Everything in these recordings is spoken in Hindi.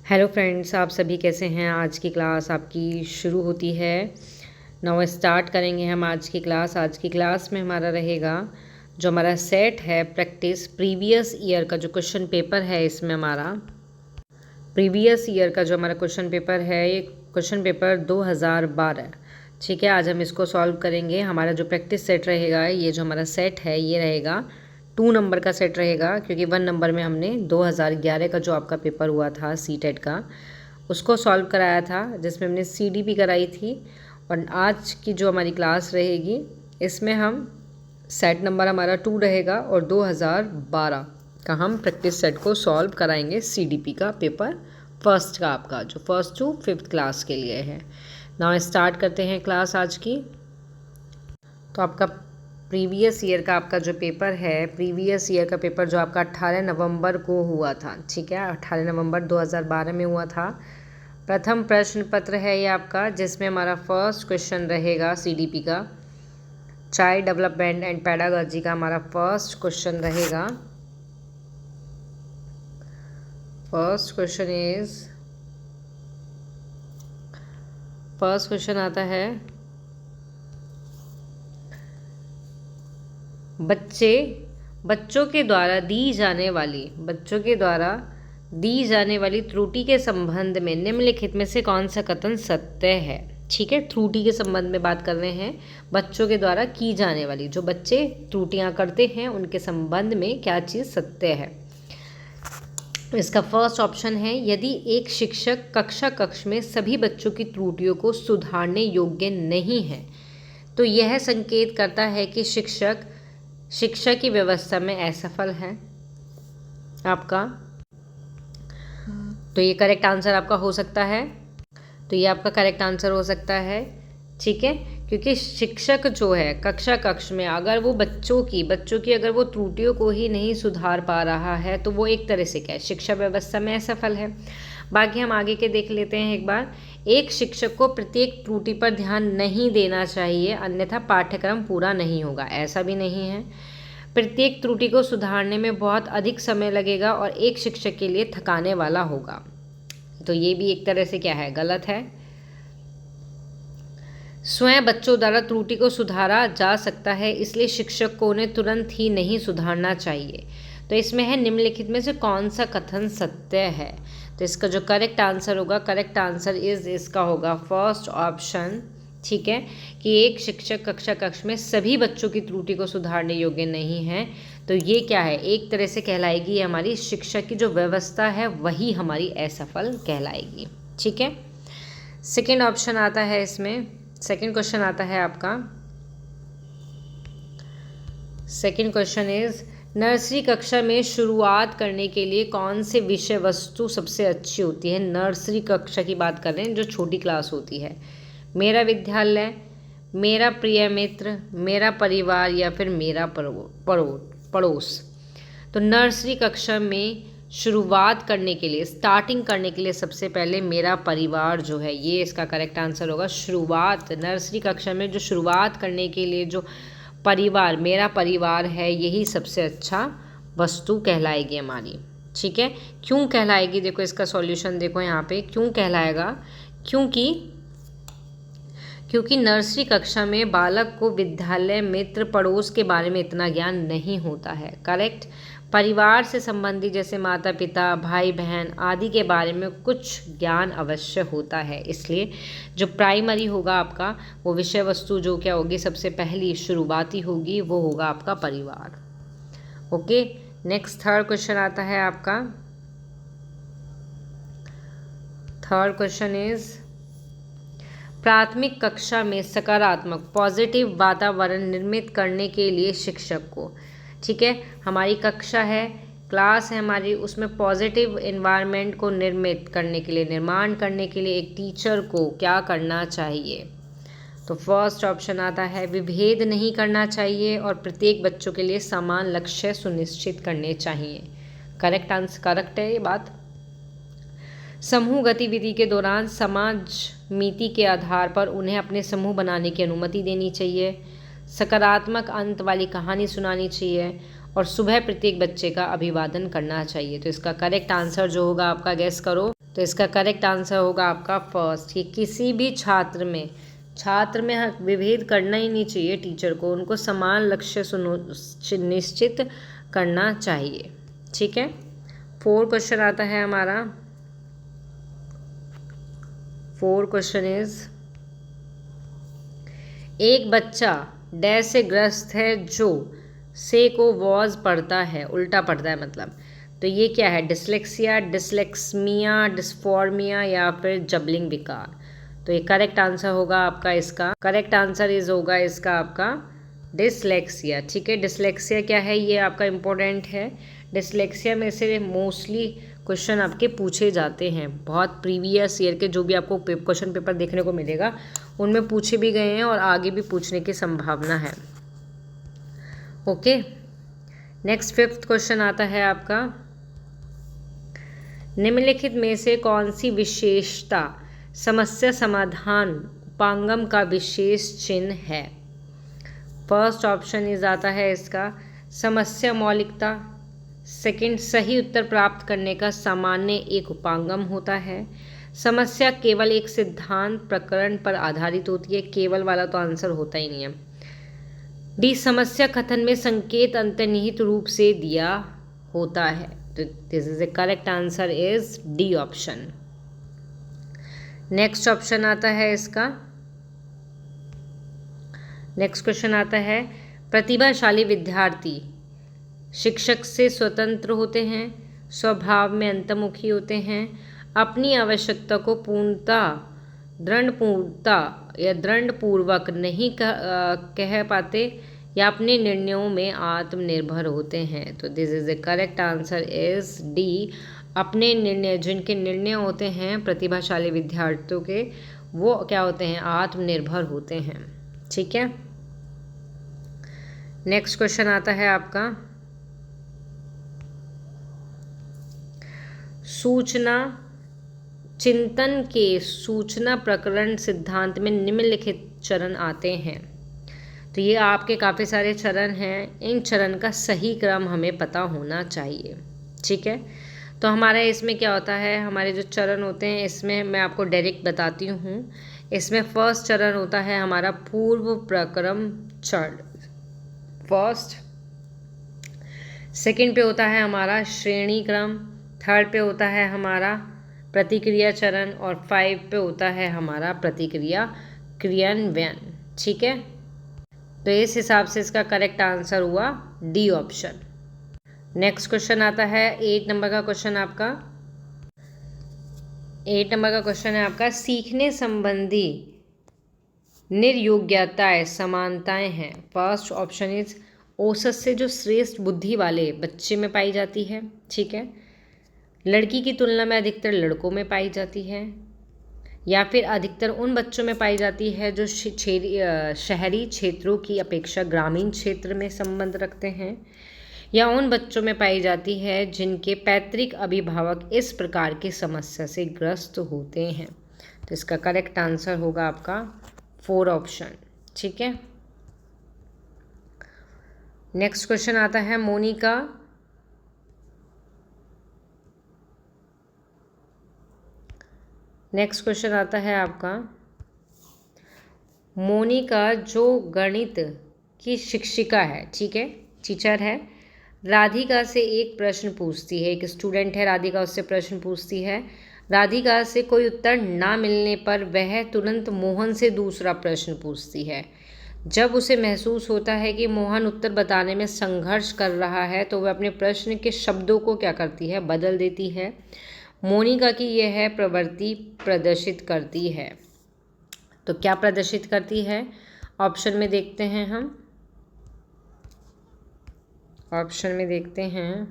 हेलो फ्रेंड्स, आप सभी कैसे हैं। आज की क्लास आपकी शुरू होती है। नाउ स्टार्ट करेंगे हम आज की क्लास। आज की क्लास में हमारा रहेगा जो हमारा सेट है प्रैक्टिस प्रीवियस ईयर का जो क्वेश्चन पेपर है। इसमें हमारा प्रीवियस ईयर का जो हमारा क्वेश्चन पेपर है, ये क्वेश्चन पेपर 2012। ठीक है, आज हम इसको सॉल्व करेंगे। हमारा जो प्रैक्टिस सेट रहेगा, ये जो हमारा सेट है ये रहेगा 2 नंबर का सेट रहेगा, क्योंकि 1 नंबर में हमने 2011 का जो आपका पेपर हुआ था सीटेट का, उसको सॉल्व कराया था, जिसमें हमने सीडीपी कराई थी। और आज की जो हमारी क्लास रहेगी, इसमें हम सेट नंबर हमारा 2 रहेगा और 2012 का हम प्रैक्टिस सेट को सॉल्व कराएंगे। सीडीपी का पेपर फर्स्ट का आपका, जो 1st to 5th क्लास के लिए है। नाउ स्टार्ट करते हैं क्लास आज की। तो आपका प्रीवियस ईयर का आपका जो पेपर है, प्रीवियस ईयर का पेपर जो आपका 18 नवंबर को हुआ था। ठीक है, 18 नवंबर 2012 में हुआ था। प्रथम प्रश्न पत्र है ये आपका, जिसमें हमारा फर्स्ट क्वेश्चन रहेगा सीडीपी का, चाइल्ड डेवलपमेंट एंड पेडागॉजी का हमारा फर्स्ट क्वेश्चन रहेगा। फर्स्ट क्वेश्चन आता है, बच्चों के द्वारा दी जाने वाली त्रुटि के संबंध में निम्नलिखित में से कौन सा कथन सत्य है। ठीक है, त्रुटि के संबंध में बात कर रहे हैं, बच्चों के द्वारा की जाने वाली, जो बच्चे त्रुटियां करते हैं उनके संबंध में क्या चीज़ सत्य है। इसका फर्स्ट ऑप्शन है, यदि एक शिक्षक कक्ष में सभी बच्चों की त्रुटियों को सुधारने योग्य नहीं है, तो यह संकेत करता है कि शिक्षा की व्यवस्था में असफल है आपका। तो ये करेक्ट आंसर आपका हो सकता है। तो ये आपका करेक्ट आंसर हो सकता है। ठीक है, क्योंकि शिक्षक जो है कक्ष में अगर वो बच्चों की अगर वो त्रुटियों को ही नहीं सुधार पा रहा है, तो वो एक तरह से क्या है, शिक्षा व्यवस्था में असफल है। बाकी हम आगे के देख लेते हैं एक बार। एक शिक्षक को प्रत्येक त्रुटि पर ध्यान नहीं देना चाहिए, अन्यथा पाठ्यक्रम पूरा नहीं होगा। ऐसा भी नहीं है। प्रत्येक त्रुटि को सुधारने में बहुत अधिक समय लगेगा और एक शिक्षक के लिए थकाने वाला होगा। तो ये भी एक तरह से क्या है, गलत है। स्वयं बच्चों द्वारा त्रुटि को सुधारा जा सकता है, इसलिए शिक्षक को उन्हें तुरंत ही नहीं सुधारना चाहिए। तो इसमें है, निम्नलिखित में से कौन सा कथन सत्य है। तो इसका जो करेक्ट आंसर होगा, करेक्ट आंसर इसका होगा फर्स्ट ऑप्शन। ठीक है, कि एक शिक्षक कक्ष में सभी बच्चों की त्रुटि को सुधारने योग्य नहीं है। तो ये क्या है, एक तरह से कहलाएगी हमारी शिक्षा की जो व्यवस्था है वही हमारी असफल कहलाएगी। ठीक है, सेकेंड ऑप्शन आता है, इसमें सेकेंड क्वेश्चन आता है आपका। सेकेंड क्वेश्चन इज, नर्सरी कक्षा में शुरुआत करने के लिए कौन से विषय वस्तु सबसे अच्छी होती है। नर्सरी कक्षा की बात कर रहे हैं, जो छोटी क्लास होती है। मेरा विद्यालय, मेरा प्रिय मित्र, मेरा परिवार या फिर मेरा पड़ोस। तो नर्सरी कक्षा में शुरुआत करने के लिए, स्टार्टिंग करने के लिए सबसे पहले मेरा परिवार जो है, ये इसका करेक्ट आंसर होगा। शुरुआत, नर्सरी कक्षा में जो शुरुआत करने के लिए जो परिवार, मेरा परिवार है, यही सबसे अच्छा वस्तु कहलाएगी हमारी। ठीक है, क्यों कहलाएगी, देखो इसका सॉल्यूशन देखो यहाँ पे, क्यों कहलाएगा, क्योंकि नर्सरी कक्षा में बालक को विद्यालय, मित्र, पड़ोस के बारे में इतना ज्ञान नहीं होता है। करेक्ट, परिवार से संबंधित जैसे माता पिता, भाई बहन आदि के बारे में कुछ ज्ञान अवश्य होता है। इसलिए जो प्राइमरी होगा आपका, वो विषय वस्तु जो क्या होगी, सबसे पहली शुरुआती होगी, वो होगा आपका परिवार। ओके, नेक्स्ट थर्ड क्वेश्चन आता है आपका। थर्ड क्वेश्चन इज, प्राथमिक कक्षा में सकारात्मक पॉजिटिव वातावरण निर्मित करने के लिए शिक्षक को, ठीक है, हमारी कक्षा है, क्लास है हमारी, उसमें पॉजिटिव एनवायरनमेंट को निर्माण करने के लिए एक टीचर को क्या करना चाहिए। तो फर्स्ट ऑप्शन आता है, विभेद नहीं करना चाहिए और प्रत्येक बच्चों के लिए समान लक्ष्य सुनिश्चित करने चाहिए। करेक्ट आंसर, करेक्ट है ये बात। समूह गतिविधि के दौरान समाज मीति के आधार पर उन्हें अपने समूह बनाने की अनुमति देनी चाहिए। सकारात्मक अंत वाली कहानी सुनानी चाहिए और सुबह प्रत्येक बच्चे का अभिवादन करना चाहिए। तो इसका करेक्ट आंसर जो होगा आपका, गेस करो। तो इसका करेक्ट आंसर होगा आपका फर्स्ट, कि किसी भी छात्र में विभेद करना ही नहीं चाहिए टीचर को, उनको समान लक्ष्य सुनिश्चित करना चाहिए। ठीक है। 4 क्वेश्चन आता है हमारा। 4 क्वेश्चन इज, एक बच्चा डैश से ग्रस्त है जो से को वॉज पढ़ता है, उल्टा पढ़ता है मतलब, तो ये क्या है? डिसलेक्सिया, डिसलेक्समिया, डिस्फॉर्मिया या फिर जबलिंग विकार। तो ये करेक्ट आंसर होगा आपका, इसका करेक्ट आंसर होगा इसका आपका डिसलेक्सिया। ठीक है। डिसलेक्सिया क्या है ये आपका इम्पोर्टेंट है। डिसलेक्सिया में से मोस्टली क्वेश्चन आपके पूछे जाते हैं, बहुत प्रीवियस ईयर के जो भी आपको क्वेश्चन पेपर देखने को मिलेगा उनमें पूछे भी गए हैं और आगे भी पूछने की संभावना है। ओके। नेक्स्ट 5th क्वेश्चन आता है आपका, निम्नलिखित में से कौन सी विशेषता समस्या समाधान उपागम का विशेष चिन्ह है? फर्स्ट ऑप्शन इज आता है इसका समस्या मौलिकता। सेकंड, सही उत्तर प्राप्त करने का सामान्य एक उपागम होता है। समस्या केवल एक सिद्धांत प्रकरण पर आधारित होती है, केवल वाला तो आंसर होता ही नहीं है। डी, समस्या कथन में संकेत अंतर्निहित रूप से दिया होता है। तो this is the correct answer is D option. Next option आता है इसका, नेक्स्ट क्वेश्चन आता है, प्रतिभाशाली विद्यार्थी शिक्षक से स्वतंत्र होते हैं, स्वभाव में अंतर्मुखी होते हैं, अपनी आवश्यकता को दृढ़पूर्वक नहीं कह पाते या अपने निर्णयों में आत्मनिर्भर होते हैं। तो this is the correct answer is D, अपने निर्णय, जिनके निर्णय होते हैं प्रतिभाशाली विद्यार्थियों के, वो क्या होते हैं? आत्मनिर्भर होते हैं। ठीक है। नेक्स्ट क्वेश्चन आता है आपका, सूचना चिंतन के सूचना प्रकरण सिद्धांत में निम्नलिखित चरण आते हैं। तो ये आपके काफ़ी सारे चरण हैं, इन चरण का सही क्रम हमें पता होना चाहिए। ठीक है। तो हमारा इसमें क्या होता है, हमारे जो चरण होते हैं इसमें मैं आपको डायरेक्ट बताती हूँ। इसमें फर्स्ट चरण होता है हमारा पूर्व प्रक्रम चरण, फर्स्ट। सेकंड पे होता है हमारा श्रेणी क्रम, थर्ड पे होता है हमारा प्रतिक्रिया चरण और 5 पे होता है हमारा प्रतिक्रिया क्रियान्वयन। ठीक है। तो इस हिसाब से इसका करेक्ट आंसर हुआ डी ऑप्शन। नेक्स्ट क्वेश्चन आता है 8 नंबर का क्वेश्चन आपका। 8 नंबर का क्वेश्चन है आपका, सीखने संबंधी निर्योग्यताएं समानताएं हैं। फर्स्ट ऑप्शन इज, औसत से जो श्रेष्ठ बुद्धि वाले बच्चे में पाई जाती है। ठीक है। लड़की की तुलना में अधिकतर लड़कों में पाई जाती है, या फिर अधिकतर उन बच्चों में पाई जाती है जो शहरी क्षेत्रों की अपेक्षा ग्रामीण क्षेत्र में संबंध रखते हैं, या उन बच्चों में पाई जाती है जिनके पैतृक अभिभावक इस प्रकार की समस्या से ग्रस्त होते हैं। तो इसका करेक्ट आंसर होगा आपका 4 ऑप्शन। ठीक है। नेक्स्ट क्वेश्चन आता है मोनिका नेक्स्ट क्वेश्चन आता है आपका, मोनिका जो गणित की शिक्षिका है, ठीक है, टीचर है, राधिका से एक प्रश्न पूछती है। एक स्टूडेंट है, राधिका उससे प्रश्न पूछती है। राधिका से कोई उत्तर ना मिलने पर वह तुरंत मोहन से दूसरा प्रश्न पूछती है। जब उसे महसूस होता है कि मोहन उत्तर बताने में संघर्ष कर रहा है तो वह अपने प्रश्न के शब्दों को क्या करती है? बदल देती है। मोनिका की यह प्रवृत्ति प्रदर्शित करती है। तो क्या प्रदर्शित करती है? ऑप्शन में देखते हैं हम। ऑप्शन में देखते हैं,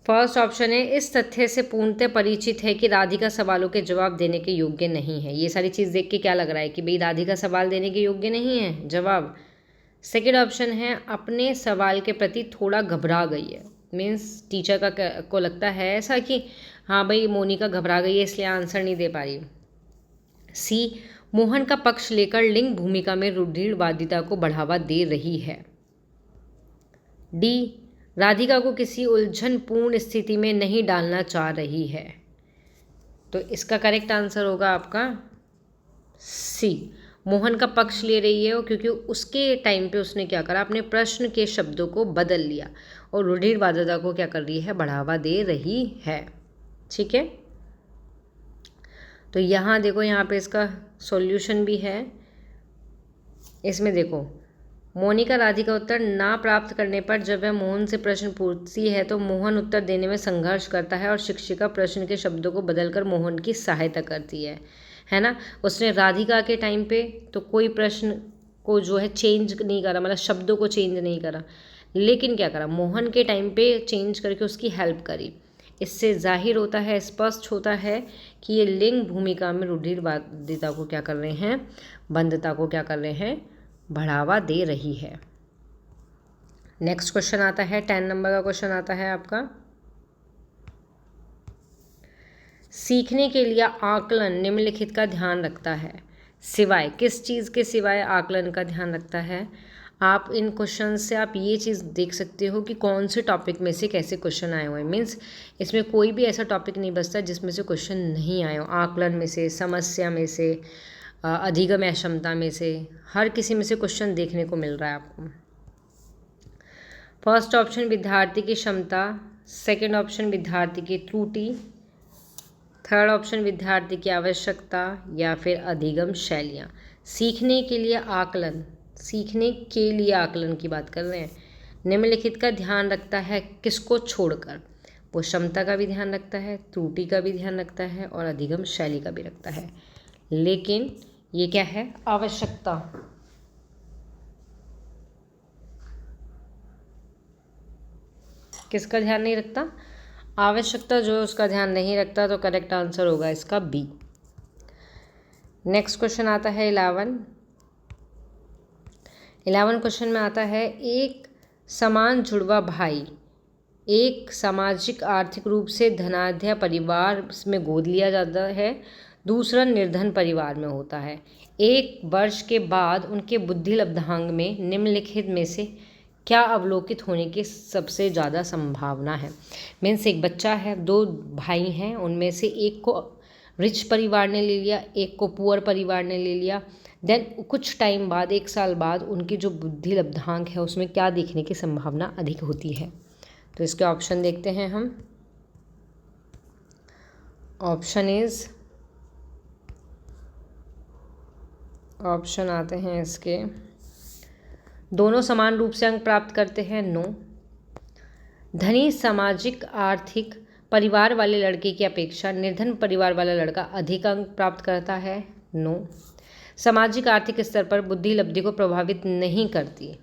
फर्स्ट ऑप्शन है, इस तथ्य से पूर्णतः परिचित है कि राधिका सवालों के जवाब देने के योग्य नहीं है। ये सारी चीज़ देख के क्या लग रहा है कि भाई राधिका सवाल देने के योग्य नहीं है जवाब। सेकेंड ऑप्शन है, अपने सवाल के प्रति थोड़ा घबरा गई है। मीन्स टीचर को लगता है ऐसा कि हाँ भाई मोनिका घबरा गई है इसलिए आंसर नहीं दे पा रही। सी, मोहन का पक्ष लेकर लिंग भूमिका में रूढ़िवादिता को बढ़ावा दे रही है। डी, राधिका को किसी उलझनपूर्ण स्थिति में नहीं डालना चाह रही है। तो इसका करेक्ट आंसर होगा आपका सी, मोहन का पक्ष ले रही है, और क्योंकि उसके टाइम पे उसने क्या करा, अपने प्रश्न के शब्दों को बदल लिया और रूढ़िवादिता को क्या कर रही है, बढ़ावा दे रही है। ठीक है, तो यहाँ देखो, यहाँ पे इसका सॉल्यूशन भी है। इसमें देखो, मोनिका राधिका उत्तर ना प्राप्त करने पर जब वह मोहन से प्रश्न पूछती है तो मोहन उत्तर देने में संघर्ष करता है और शिक्षिका प्रश्न के शब्दों को बदलकर मोहन की सहायता करती है ना। उसने राधिका के टाइम पे तो कोई प्रश्न को जो है चेंज नहीं करा, मतलब शब्दों को चेंज नहीं करा, लेकिन क्या करा, मोहन के टाइम पे चेंज करके उसकी हेल्प करी। इससे जाहिर होता है, स्पष्ट होता है कि ये लिंग भूमिका में रूढ़िवादिता को क्या कर रहे हैं, बंधता को क्या कर रहे हैं, बढ़ावा दे रही है। नेक्स्ट क्वेश्चन आता है, 10 नंबर का क्वेश्चन आता है आपका, सीखने के लिए आकलन निम्नलिखित का ध्यान रखता है, सिवाय किस चीज़ के सिवाय आकलन का ध्यान रखता है। आप इन क्वेश्चन से आप ये चीज़ देख सकते हो कि कौन से टॉपिक में से कैसे क्वेश्चन आए हुए हैं। मीन्स इसमें कोई भी ऐसा टॉपिक नहीं बचता जिसमें से क्वेश्चन नहीं आए हो। आकलन में से, समस्या में से, अधिगम क्षमता में से, हर किसी में से क्वेश्चन देखने को मिल रहा है आपको। फर्स्ट ऑप्शन विद्यार्थी की क्षमता, सेकंड ऑप्शन विद्यार्थी की त्रुटि, थर्ड ऑप्शन विद्यार्थी की आवश्यकता, या फिर अधिगम शैलियाँ। सीखने के लिए आकलन, सीखने के लिए आकलन की बात कर रहे हैं। निम्नलिखित का ध्यान रखता है किसको छोड़कर, वो क्षमता का भी ध्यान रखता है, त्रुटि का भी ध्यान रखता है और अधिगम शैली का भी रखता है। लेकिन ये क्या है, आवश्यकता। किसका ध्यान नहीं रखता, आवश्यकता जो है उसका ध्यान नहीं रखता। तो करेक्ट आंसर होगा इसका बी। नेक्स्ट क्वेश्चन आता है 11 क्वेश्चन में आता है, एक समान जुड़वा भाई एक सामाजिक आर्थिक रूप से धनाढ्य परिवार में गोद लिया जाता है, दूसरा निर्धन परिवार में होता है। 1 वर्ष के बाद उनके बुद्धि लब्धांक में निम्नलिखित में से क्या अवलोकित होने की सबसे ज़्यादा संभावना है। मीन्स एक बच्चा है, 2 भाई हैं, उनमें से एक को रिच परिवार ने ले लिया, एक को पुअर परिवार ने ले लिया। देन कुछ टाइम बाद, 1 साल बाद, उनकी जो बुद्धि लब्धांक है उसमें क्या देखने की संभावना अधिक होती है। तो इसके ऑप्शन देखते हैं हम। ऑप्शन आते हैं इसके, दोनों समान रूप से अंक प्राप्त करते हैं, नो। धनी सामाजिक आर्थिक परिवार वाले लड़के की अपेक्षा निर्धन परिवार वाला लड़का अधिक अंक प्राप्त करता है, नो। सामाजिक आर्थिक स्तर पर बुद्धि लब्धि को प्रभावित नहीं करती,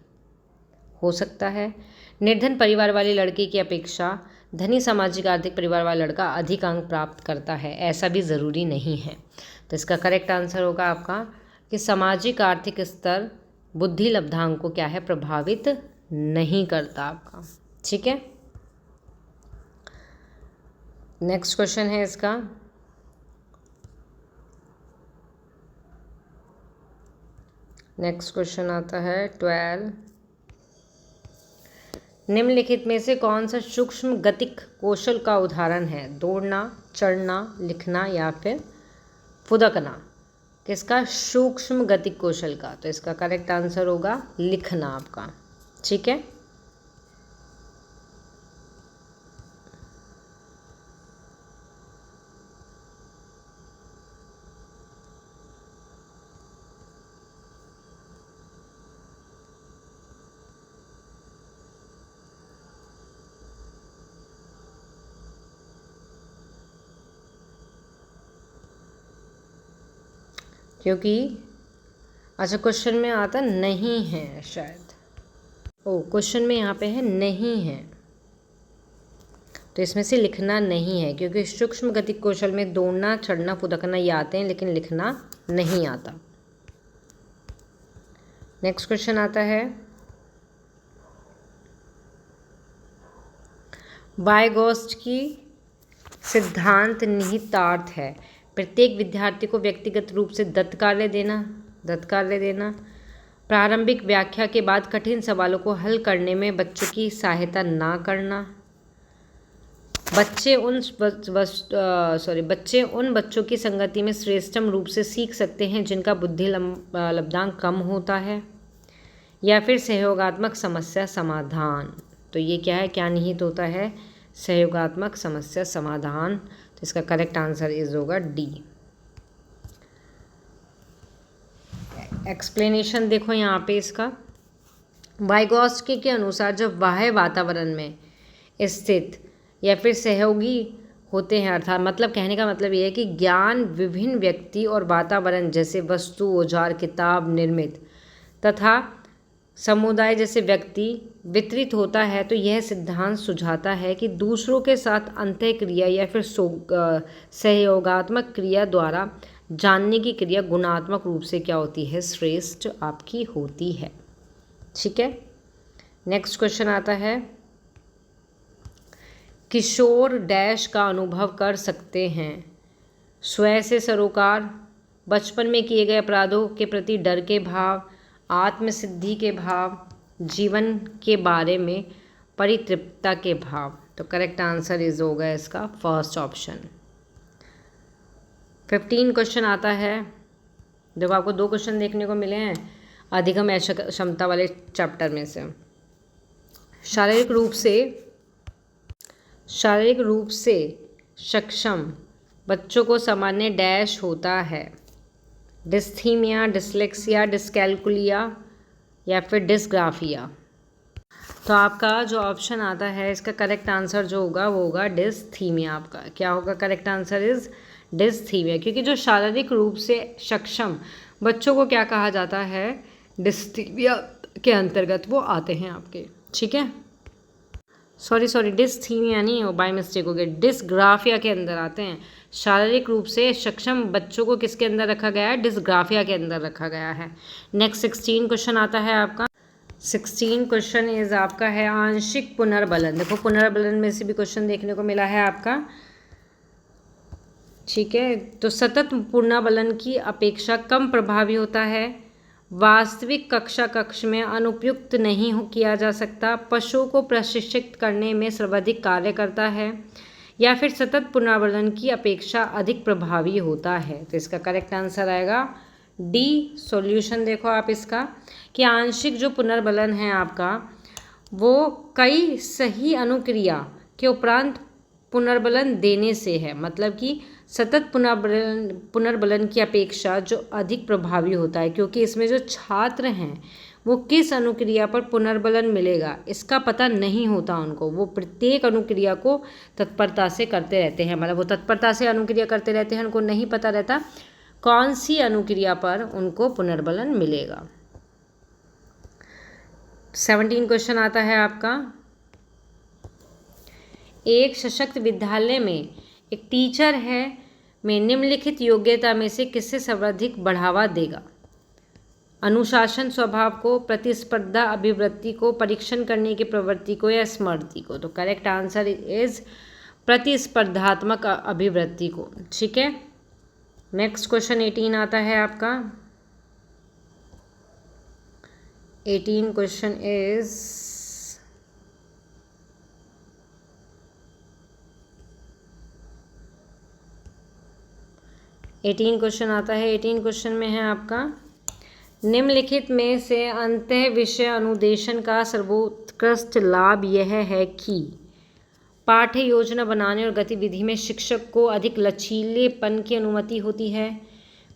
हो सकता है। निर्धन परिवार वाले लड़के की अपेक्षा धनी सामाजिक आर्थिक परिवार वाला लड़का अधिक अंक प्राप्त करता है, ऐसा भी ज़रूरी नहीं है। तो इसका करेक्ट आंसर होगा आपका कि सामाजिक आर्थिक स्तर बुद्धि लब्धांक को क्या है, प्रभावित नहीं करता आपका। ठीक है, नेक्स्ट क्वेश्चन है इसका, नेक्स्ट क्वेश्चन आता है 12। निम्नलिखित में से कौन सा सूक्ष्म गतिक कौशल का उदाहरण है, दौड़ना, चढ़ना, लिखना या फिर फुदकना। किसका, सूक्ष्म गतिक कौशल का। तो इसका करेक्ट आंसर होगा लिखना आपका। ठीक है, क्योंकि अच्छा क्वेश्चन में आता नहीं है शायद, ओ क्वेश्चन में यहाँ पे है नहीं है, तो इसमें से लिखना नहीं है, क्योंकि सूक्ष्म गतिक कौशल में दौड़ना, चढ़ना, फुदकना ये आते हैं लेकिन लिखना नहीं आता। नेक्स्ट क्वेश्चन आता है, वाइगोत्स्की सिद्धांत निहितार्थ है प्रत्येक विद्यार्थी को व्यक्तिगत रूप से दत्त कार्य देना, प्रारंभिक व्याख्या के बाद कठिन सवालों को हल करने में बच्चों की सहायता ना करना। बच्चे उन बच्चों की संगति में श्रेष्ठतम रूप से सीख सकते हैं जिनका बुद्धि लब्धांक कम होता है। या फिर सहयोगात्मक समस्या समाधान। तो ये क्या है, क्या निहित होता है, सहयोगात्मक समस्या समाधान। तो इसका करेक्ट आंसर इज होगा डी। एक्सप्लेनेशन देखो यहाँ पे इसका। वाइगॉस्की के अनुसार जब बाह्य वातावरण में स्थित या फिर सहयोगी होते हैं, अर्थात मतलब कहने का मतलब ये है कि ज्ञान विभिन्न व्यक्ति और वातावरण जैसे वस्तु, औजार, किताब, निर्मित तथा समुदाय जैसे व्यक्ति वितरित होता है, तो यह सिद्धांत सुझाता है कि दूसरों के साथ अंतःक्रिया या फिर सहयोगात्मक क्रिया द्वारा जानने की क्रिया गुणात्मक रूप से क्या होती है, श्रेष्ठ आपकी होती है। ठीक है, नेक्स्ट क्वेश्चन आता है, किशोर डैश का अनुभव कर सकते हैं। स्वयं से सरोकार, बचपन में किए गए अपराधों के प्रति डर के भाव, आत्मसिद्धि के भाव, जीवन के बारे में परितृप्तता के भाव। तो करेक्ट आंसर इज होगा इसका फर्स्ट ऑप्शन। 15 क्वेश्चन आता है। देखो आपको 2 क्वेश्चन देखने को मिले हैं अधिगम क्षमता वाले चैप्टर में से। शारीरिक रूप से सक्षम बच्चों को सामान्य डैश होता है, डिस्थीमिया, डिसलेक्सिया, डिस्कैल्कुलिया या फिर डिस्ग्राफिया। तो आपका जो ऑप्शन आता है इसका करेक्ट आंसर जो होगा वो होगा डिस्थीमिया। आपका क्या होगा, करेक्ट आंसर इज डिस्थीमिया। क्योंकि जो शारीरिक रूप से सक्षम बच्चों को क्या कहा जाता है, डिस्थीमिया के अंतर्गत वो आते हैं आपके। ठीक है, सॉरी डिस्थीमिया नहीं हो, बाय मिस्टेक हो गया, डिस्ग्राफिया के अंदर आते हैं। शारीरिक रूप से सक्षम बच्चों को किसके अंदर रखा गया है, डिस्ग्राफिया के अंदर रखा गया है। नेक्स्ट 16 क्वेश्चन आता है आपका। 16 क्वेश्चन इज आपका है आंशिक पुनर्बलन। देखो पुनर्बलन में से भी क्वेश्चन देखने को मिला है आपका। ठीक है, तो सतत पुनर्बलन की अपेक्षा कम प्रभावी होता है, वास्तविक कक्ष में अनुपयुक्त नहीं किया जा सकता, पशुओं को प्रशिक्षित करने में सर्वाधिक कार्य करता है, या फिर सतत पुनर्बलन की अपेक्षा अधिक प्रभावी होता है। तो इसका करेक्ट आंसर आएगा डी। सॉल्यूशन देखो आप इसका कि आंशिक जो पुनर्बलन है आपका वो कई सही अनुक्रिया के उपरांत पुनर्बलन देने से है। मतलब कि सतत पुनर्बलन की अपेक्षा जो अधिक प्रभावी होता है, क्योंकि इसमें जो छात्र हैं वो किस अनुक्रिया पर पुनर्बलन मिलेगा इसका पता नहीं होता उनको। वो प्रत्येक अनुक्रिया को तत्परता से करते रहते हैं, मतलब वो तत्परता से अनुक्रिया करते रहते हैं, उनको नहीं पता रहता कौन सी अनुक्रिया पर उनको पुनर्बलन मिलेगा। 17 क्वेश्चन आता है आपका। एक सशक्त विद्यालय में एक टीचर है में निम्नलिखित योग्यता में से किससे सर्वाधिक बढ़ावा देगा? अनुशासन स्वभाव को, प्रतिस्पर्धा अभिवृत्ति को, परीक्षण करने की प्रवृत्ति को या स्मृति को। तो करेक्ट आंसर इज प्रतिस्पर्धात्मक अभिवृत्ति को। ठीक है, नेक्स्ट क्वेश्चन 18 आता है आपका। 18 क्वेश्चन इज क्वेश्चन आता है। 18 क्वेश्चन में है आपका, निम्नलिखित में से अंतः विषय अनुदेशन का सर्वोत्कृष्ट लाभ यह है कि पाठ्य योजना बनाने और गतिविधि में शिक्षक को अधिक लचीलेपन की अनुमति होती है,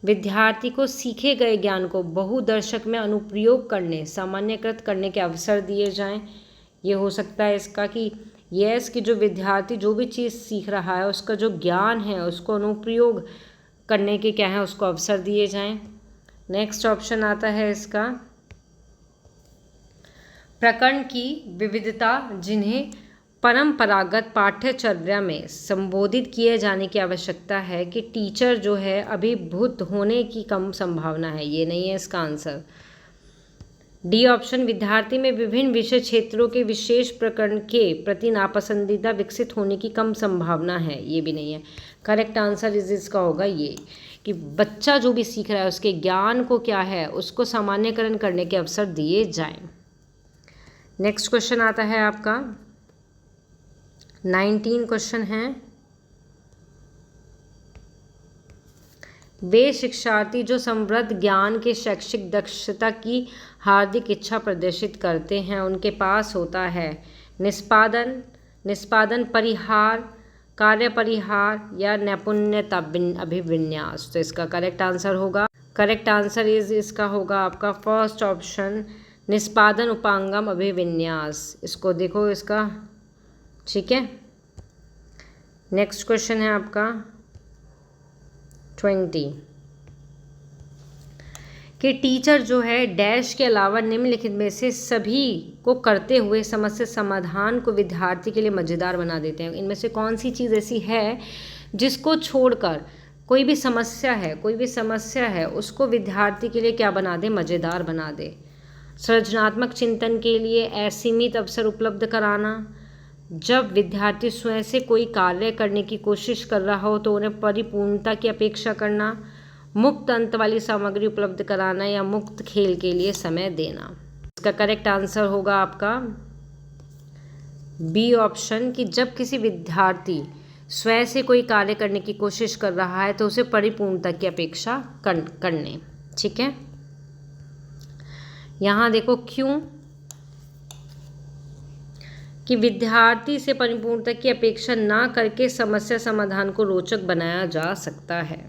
विद्यार्थी को सीखे गए ज्ञान को बहुदर्शक में अनुप्रयोग करने, सामान्यकृत करने के अवसर दिए जाएं। ये हो सकता है इसका कि यस कि जो विद्यार्थी जो भी चीज़ सीख रहा है उसका जो ज्ञान है उसको अनुप्रयोग करने के क्या है उसको अवसर दिए जाएं। नेक्स्ट ऑप्शन आता है इसका, प्रकरण की विविधता जिन्हें परंपरागत पाठ्यचर्या में संबोधित किए जाने की आवश्यकता है कि टीचर जो है अभिभूत होने की कम संभावना है। ये नहीं है इसका आंसर। डी ऑप्शन, विद्यार्थी में विभिन्न विषय क्षेत्रों के विशेष प्रकरण के प्रति नापसंदीदा विकसित होने की कम संभावना है, ये भी नहीं है। करेक्ट आंसर इसका होगा ये कि बच्चा जो भी सीख रहा है उसके ज्ञान को क्या है, उसको सामान्यकरण करने के अवसर दिए जाएं। नेक्स्ट क्वेश्चन आता है आपका 19 क्वेश्चन है, वे शिक्षार्थी जो समृद्ध ज्ञान के शैक्षिक दक्षता की हार्दिक इच्छा प्रदर्शित करते हैं उनके पास होता है निष्पादन परिहार, कार्य परिहार या नैपुण्यता अभिविन्यास। तो इसका करेक्ट आंसर होगा, करेक्ट आंसर इसका होगा आपका फर्स्ट ऑप्शन, निष्पादन उपांगम अभिविन्यास। इसको देखो इसका, ठीक है। नेक्स्ट क्वेश्चन है आपका 20 कि टीचर जो है डैश के अलावा निम्नलिखित में से सभी को करते हुए समस्या समाधान को विद्यार्थी के लिए मज़ेदार बना देते हैं। इनमें से कौन सी चीज़ ऐसी है जिसको छोड़कर कोई भी समस्या है उसको विद्यार्थी के लिए क्या बना दे, मज़ेदार बना दे। सृजनात्मक चिंतन के लिए असीमित अवसर उपलब्ध कराना, जब विद्यार्थी स्वयं से कोई कार्य करने की कोशिश कर रहा हो तो उन्हें परिपूर्णता की अपेक्षा करना, मुक्त अंत वाली सामग्री उपलब्ध कराना या मुक्त खेल के लिए समय देना। इसका करेक्ट आंसर होगा आपका बी ऑप्शन कि जब किसी विद्यार्थी स्वयं से कोई कार्य करने की कोशिश कर रहा है तो उसे परिपूर्णता की अपेक्षा करने, ठीक है। यहाँ देखो क्यों कि विद्यार्थी से परिपूर्णता की अपेक्षा ना करके समस्या समाधान को रोचक बनाया जा सकता है,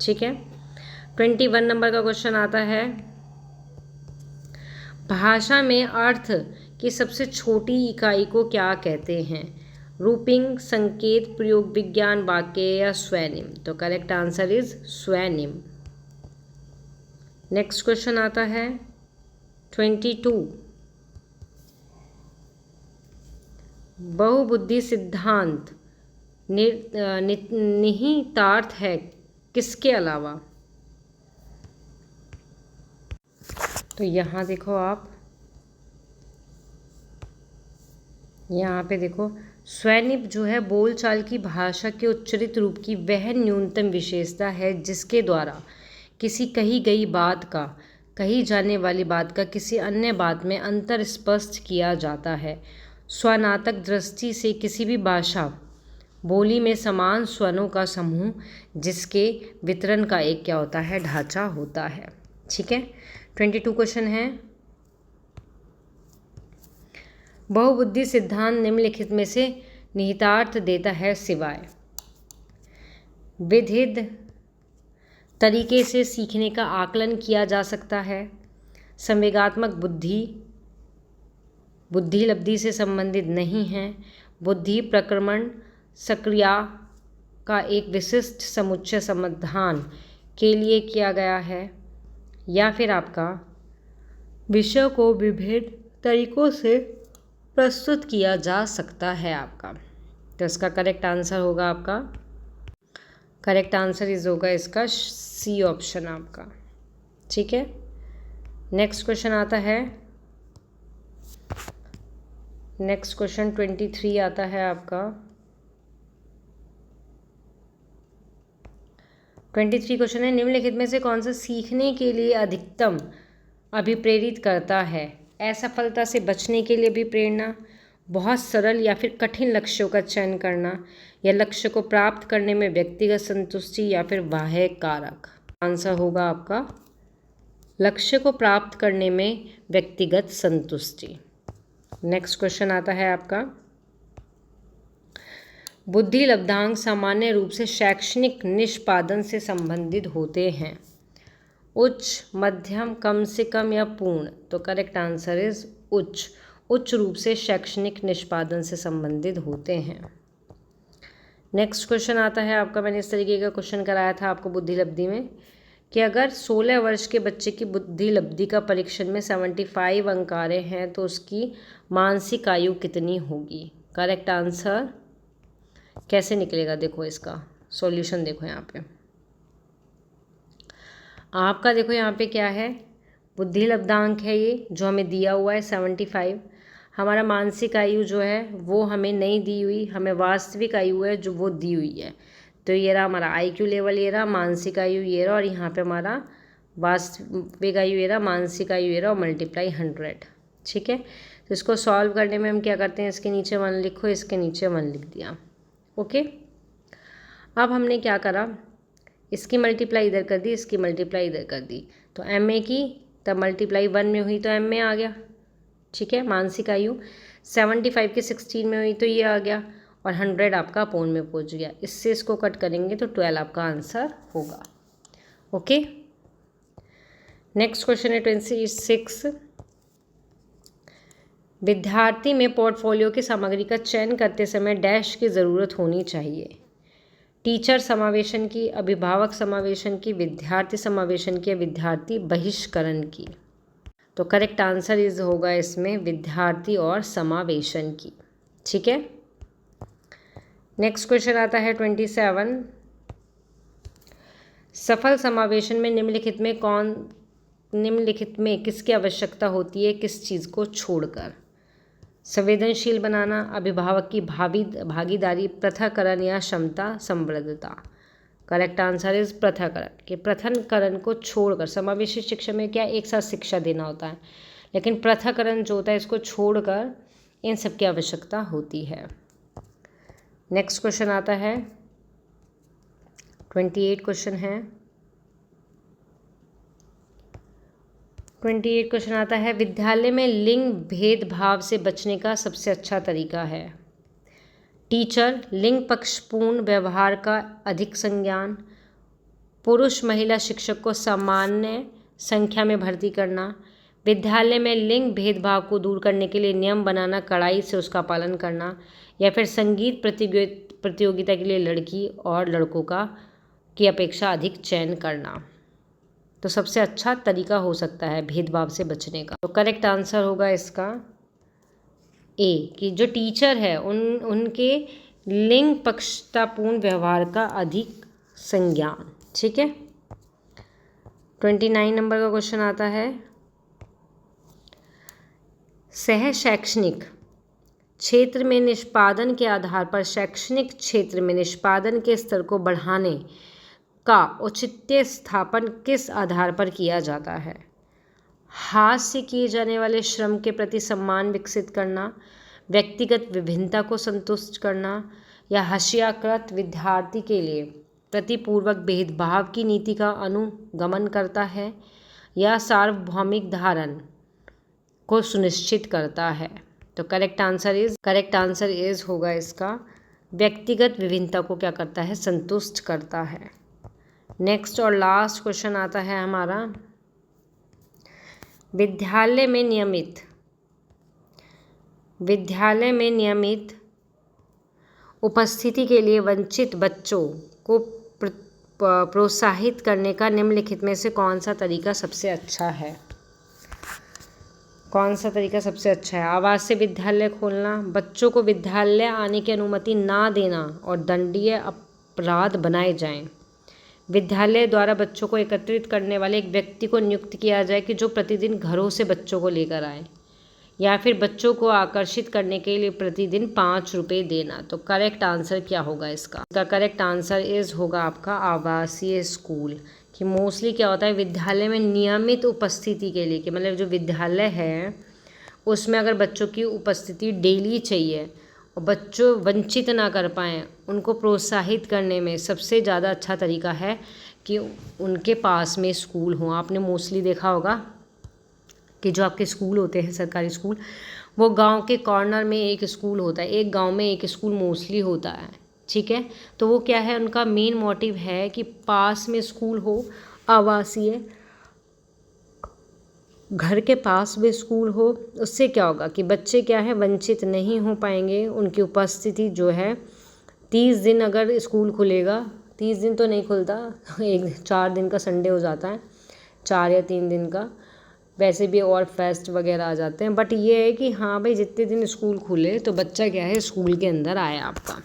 ठीक है। 21 नंबर का क्वेश्चन आता है, भाषा में अर्थ की सबसे छोटी इकाई को क्या कहते हैं, रूपिंग, संकेत, प्रयोग, विज्ञान, वाक्य या स्वनिम। तो करेक्ट आंसर इज स्वनिम। नेक्स्ट क्वेश्चन आता है 22, बहुबुद्धि सिद्धांत निहितार्थ है किसके अलावा। तो यहाँ देखो आप, यहाँ पे देखो स्वनिप जो है बोलचाल की भाषा के उच्चरित रूप की वह न्यूनतम विशेषता है जिसके द्वारा किसी कही गई बात का, कही जाने वाली बात का किसी अन्य बात में अंतर स्पष्ट किया जाता है। स्वनातक दृष्टि से किसी भी भाषा बोली में समान स्वरों का समूह जिसके वितरण का एक क्या होता है, ढांचा होता है, ठीक है। 22 क्वेश्चन है, बहुबुद्धि सिद्धांत निम्नलिखित में से निहितार्थ देता है सिवाय विधिद तरीके से सीखने का आकलन किया जा सकता है, संवेगात्मक बुद्धि लब्धि से संबंधित नहीं है, बुद्धि प्रक्रमण सक्रिया का एक विशिष्ट समुच्चय समाधान के लिए किया गया है, या फिर आपका विषय को विभिन्न तरीकों से प्रस्तुत किया जा सकता है आपका। तो इसका करेक्ट आंसर होगा आपका, करेक्ट आंसर इज होगा इसका सी ऑप्शन आपका, ठीक है। नेक्स्ट क्वेश्चन आता है, नेक्स्ट क्वेश्चन 23 आता है आपका। 23 क्वेश्चन है, निम्नलिखित में से कौन सा सीखने के लिए अधिकतम अभिप्रेरित करता है, असफलता से बचने के लिए भी प्रेरणा, बहुत सरल या फिर कठिन लक्ष्यों का चयन करना, या लक्ष्य को प्राप्त करने में व्यक्तिगत संतुष्टि या फिर बाह्य कारक। आंसर होगा आपका लक्ष्य को प्राप्त करने में व्यक्तिगत संतुष्टि। नेक्स्ट क्वेश्चन आता है आपका, बुद्धि लब्धांक सामान्य रूप से शैक्षणिक निष्पादन से संबंधित होते हैं, उच्च, मध्यम, कम से कम या पूर्ण। तो करेक्ट आंसर इज उच्च रूप से शैक्षणिक निष्पादन से संबंधित होते हैं। नेक्स्ट क्वेश्चन आता है आपका, मैंने इस तरीके का क्वेश्चन कराया था आपको बुद्धि लब्धि में कि अगर 16 वर्ष के बच्चे की बुद्धि लब्धि का परीक्षण में 75 अंक आ रहे हैं तो उसकी मानसिक आयु कितनी होगी। करेक्ट आंसर कैसे निकलेगा, देखो इसका सॉल्यूशन देखो यहाँ पे आपका, देखो यहाँ पे क्या है, बुद्धि लब्धांक है ये जो हमें दिया हुआ है 75। हमारा मानसिक आयु जो है वो हमें नहीं दी हुई, हमें वास्तविक आयु है जो वो दी हुई है। तो ये रहा हमारा IQ लेवल, ये रहा मानसिक आयु, ये रहा, और यहाँ पे हमारा वास्तविक आयु ये रहा, मानसिक आयु ये रहा, और मल्टीप्लाई 100। ठीक है, तो इसको सॉल्व करने में हम क्या करते हैं, इसके नीचे 1 लिखो, इसके नीचे 1 लिख दिया। ओके, अब हमने क्या करा, इसकी मल्टीप्लाई इधर कर दी, इसकी मल्टीप्लाई इधर कर दी, तो MA की तब मल्टीप्लाई 1 में हुई तो MA आ गया। ठीक है, मानसिक आयु 75 की 16 में हुई तो ये आ गया, और 100 आपका अपोन में पहुंच गया। इससे इसको कट करेंगे तो 12 आपका आंसर होगा। ओके, नेक्स्ट क्वेश्चन है 26। विद्यार्थी में पोर्टफोलियो की सामग्री का चयन करते समय डैश की ज़रूरत होनी चाहिए। टीचर समावेशन की, अभिभावक समावेशन की, विद्यार्थी समावेशन की, विद्यार्थी बहिष्करण की। तो करेक्ट आंसर इज होगा इसमें विद्यार्थी और समावेशन की। ठीक है, नेक्स्ट क्वेश्चन आता है 27। सफल समावेशन में निम्नलिखित में किसकी आवश्यकता होती है, किस चीज़ को छोड़कर? संवेदनशील बनाना, अभिभावक की भागीदारी, पृथक्करण या क्षमता समृद्धता। करेक्ट आंसर इज पृथक्करण, कि पृथक्करण को छोड़कर, समावेशी शिक्षा में क्या एक साथ शिक्षा देना होता है, लेकिन पृथक्करण जो होता है इसको छोड़कर इन सब की आवश्यकता होती है। नेक्स्ट क्वेश्चन आता है 28 क्वेश्चन है। 28 क्वेश्चन आता है, विद्यालय में लिंग भेदभाव से बचने का सबसे अच्छा तरीका है। टीचर, लिंग पक्षपूर्ण व्यवहार का अधिक संज्ञान, पुरुष महिला शिक्षक को सामान्य संख्या में भर्ती करना, विद्यालय में लिंग भेदभाव को दूर करने के लिए नियम बनाना, कड़ाई से उसका पालन करना, या फिर संगीत प्रतियोगिता के लिए लड़की और लड़कों की अपेक्षा अधिक चयन करना। तो सबसे अच्छा तरीका हो सकता है भेदभाव से बचने का। तो करेक्ट आंसर होगा इसका ए, कि जो टीचर है उनके लिंग पक्षतापूर्ण व्यवहार का अधिक संज्ञान। ठीक है, 29 नंबर का क्वेश्चन आता है, सह शैक्षणिक क्षेत्र में निष्पादन के आधार पर शैक्षणिक क्षेत्र में निष्पादन के स्तर को बढ़ाने का औचित्य स्थापन किस आधार पर किया जाता है? हाथ से किए जाने वाले श्रम के प्रति सम्मान विकसित करना, व्यक्तिगत विभिन्नता को संतुष्ट करना, या हर्षाकृत विद्यार्थी के लिए प्रतिपूर्वक भेदभाव की नीति का अनुगमन करता है, या सार्वभौमिक धारण को सुनिश्चित करता है? तो करेक्ट आंसर इज होगा इसका व्यक्तिगत विभिन्नता को क्या करता है, संतुष्ट करता है। नेक्स्ट और लास्ट क्वेश्चन आता है हमारा, विद्यालय में नियमित उपस्थिति के लिए वंचित बच्चों को प्रोत्साहित करने का निम्नलिखित में से कौन सा तरीका सबसे अच्छा है? आवासीय विद्यालय खोलना, बच्चों को विद्यालय आने की अनुमति ना देना और दंडनीय अपराध बनाए जाएं, विद्यालय द्वारा बच्चों को एकत्रित करने वाले एक व्यक्ति को नियुक्त किया जाए कि जो प्रतिदिन घरों से बच्चों को लेकर आए, या फिर बच्चों को आकर्षित करने के लिए प्रतिदिन 5 रुपये देना। तो करेक्ट आंसर क्या होगा इसका करेक्ट आंसर इज होगा आपका आवासीय स्कूल। कि मोस्टली क्या होता है विद्यालय में नियमित उपस्थिति के लिए, कि मतलब जो विद्यालय है उसमें अगर बच्चों की उपस्थिति डेली चाहिए और बच्चों वंचित ना कर पाएँ, उनको प्रोत्साहित करने में सबसे ज़्यादा अच्छा तरीका है कि उनके पास में स्कूल हों। आपने मोस्टली देखा होगा कि जो आपके स्कूल होते हैं सरकारी स्कूल, वो गांव के कॉर्नर में एक स्कूल होता है, एक गांव में एक स्कूल मोस्टली होता है। ठीक है, तो वो क्या है, उनका मेन मोटिव है कि पास में स्कूल हो, आवासीय घर के पास में स्कूल हो। उससे क्या होगा कि बच्चे क्या है वंचित नहीं हो पाएंगे, उनकी उपस्थिति जो है 30 दिन अगर स्कूल खुलेगा, 30 दिन तो नहीं खुलता, 4 दिन का संडे हो जाता है, 4 या 3 दिन का, वैसे भी और फेस्ट वगैरह आ जाते हैं, बट ये है कि हाँ भाई जितने दिन स्कूल खुले तो बच्चा क्या है स्कूल के अंदर आए आपका।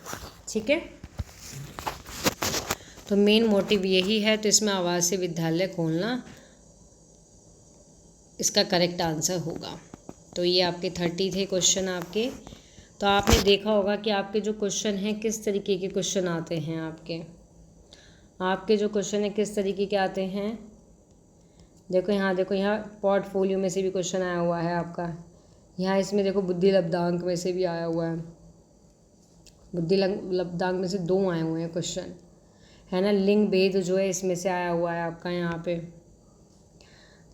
ठीक है, तो मेन मोटिव यही है, तो इसमें आवासीय विद्यालय खोलना इसका करेक्ट आंसर होगा। तो ये आपके 30 थे क्वेश्चन आपके। तो आपने देखा होगा कि आपके जो क्वेश्चन हैं किस तरीके के क्वेश्चन आते हैं आपके जो क्वेश्चन है किस तरीके के आते हैं। देखो यहाँ पोर्टफोलियो में से भी क्वेश्चन आया हुआ है आपका। यहाँ इसमें देखो बुद्धि लब्धांक में से भी आया हुआ है। बुद्धि लब्धांक में से 2 आए हुए हैं क्वेश्चन, है ना। लिंग भेद जो है इसमें से आया हुआ है आपका यहाँ पे।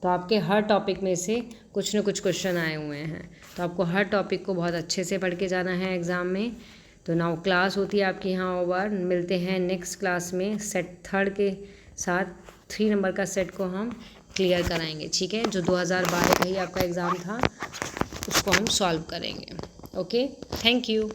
तो आपके हर टॉपिक में से कुछ न कुछ क्वेश्चन आए हुए हैं। तो आपको हर टॉपिक को बहुत अच्छे से पढ़ के जाना है एग्ज़ाम में। तो नाउ क्लास होती है आपकी यहाँ ओवर। मिलते हैं नेक्स्ट क्लास में सेट 3 के साथ। 3 नंबर का सेट को हम क्लियर कराएंगे, ठीक है। जो 2012 का ही आपका एग्ज़ाम था उसको हम सॉल्व करेंगे। Okay, thank you.